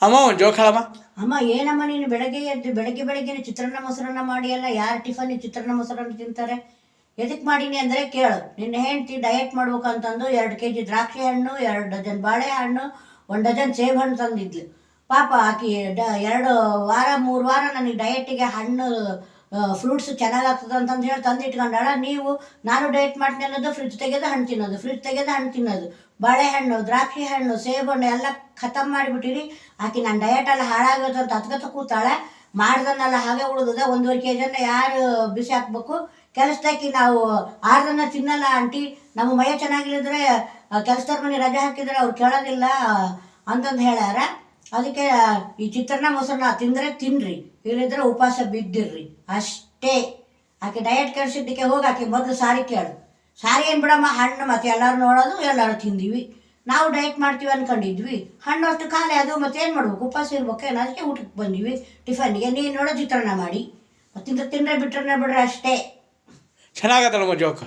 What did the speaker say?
ಅಮ್ಮ ಒಂದು ಜೋಕ್ ಹೇಳಮ್ಮ. ಅಮ್ಮ ಏನಮ್ಮ ನೀನು ಬೆಳಗ್ಗೆ ಎದ್ದು ಬೆಳಗ್ಗೆ ಚಿತ್ರಾನ್ನ ಮೊಸರನ್ನ ಮಾಡಿ ಅಲ್ಲ, ಯಾರು ಟಿಫನ್ ಚಿತ್ರಾನ್ನ ಮೊಸರನ್ನ ತಿಂತಾರೆ? ಎದಕ್ಕೆ ಮಾಡೀನಿ ಅಂದರೆ ಕೇಳು. ನಿನ್ನ ಹೆಂಡ್ತಿ ಡಯಟ್ ಮಾಡ್ಬೇಕು ಅಂತಂದು 2 kg ದ್ರಾಕ್ಷಿ ಹಣ್ಣು, 2 ಡಜನ್ ಬಾಳೆಹಣ್ಣು, 1 ಡಜನ್ ಸೇಬು ಹಣ್ಣು ತಂದಿದ್ಲು. ಪಾಪ ಆಕಿ 2 ವಾರ 3 ವಾರ ನನಗೆ ಡಯಟಿಗೆ ಹಣ್ಣು ಫ್ರೂಟ್ಸ್ ಚೆನ್ನಾಗಾಗ್ತದೆ ಅಂತಂದು ಹೇಳಿ ತಂದಿಟ್ಕೊಂಡಾಳ. ನೀವು ನಾನು ಡಯಟ್ ಮಾಡ್ತೀನಿ ಅನ್ನೋದು ಫ್ರಿಜ್ ತೆಗೆದು ಹಣ್ಣು ತಿನ್ನೋದು, ಫ್ರಿಜ್ ತೆಗೆದು ಹಣ್ಣು ತಿನ್ನೋದು, ಬಾಳೆಹಣ್ಣು, ದ್ರಾಕ್ಷಿ ಹಣ್ಣು, ಸೇಬು ಹಣ್ಣು ಎಲ್ಲ ಖತಮ್ ಮಾಡಿಬಿಟ್ಟಿರಿ. ಆಕಿ ನನ್ನ ಡಯಟೆಲ್ಲ ಹಾಳಾಗೋದು ಅಂತ ಹತ್ಕೊತ ಕೂತಾಳೆ. ಮಾಡ್ದನ್ನೆಲ್ಲ ಹಾಗೆ ಉಳಿದ 1.5 kg ಯಾರು ಬಿಸಿ ಹಾಕ್ಬೇಕು? ಕೆಲಸದಾಕಿ ನಾವು 6 ತಿನ್ನಲ್ಲ ಆಂಟಿ, ನಮ್ಮ ಮಯ ಚೆನ್ನಾಗಿಲ್ಲಿದ್ರೆ ಕೆಲಸದವ್ರ ಮನೆ ರಜೆ ಹಾಕಿದ್ರೆ ಅವ್ರು ಕೇಳೋದಿಲ್ಲ ಅಂತಂದು ಹೇಳ್ಯಾರ. ಅದಕ್ಕೆ ಈ ಚಿತ್ರಾನ್ನ ಮೊಸರನ್ನ ತಿಂದರೆ ತಿನ್ನಿರಿ, ಇಲ್ಲಿದ್ರೆ ಉಪವಾಸ ಬಿದ್ದಿರ್ರಿ ಅಷ್ಟೇ. ಆಕೆ ಡಯಟ್ ಕೆಡಿಸಿದ್ದಕ್ಕೆ ಹೋಗಿ ಆಕೆ ಮೊದಲು ಸಾರಿ ಕೇಳು. ಸಾರಿ ಏನು ಬಿಡಮ್ಮ, ಹಣ್ಣು ಮತ್ತು ಎಲ್ಲರೂ ನೋಡೋದು, ಎಲ್ಲರೂ ತಿಂದೀವಿ. ನಾವು ಡಯಟ್ ಮಾಡ್ತೀವಿ ಅಂದ್ಕೊಂಡಿದ್ವಿ, ಹಣ್ಣು ಅಷ್ಟು ಖಾಲಿ ಅದು ಮತ್ತೇನು ಮಾಡ್ಬೇಕು? ಉಪವಾಸ ಇರ್ಬೇಕೇನು? ಅದಕ್ಕೆ ಊಟಕ್ಕೆ ಬಂದೀವಿ ಟಿಫನ್ಗೆ. ನೀನು ನೋಡೋ ಚಿತ್ರಾನ್ನ ಮಾಡಿ ತಿಂದರೆ ಬಿಟ್ರೆ ಅಷ್ಟೇ. ಚೆನ್ನಾಗತ್ತಲ್ಲಮ್ಮ ಜೋಕ್.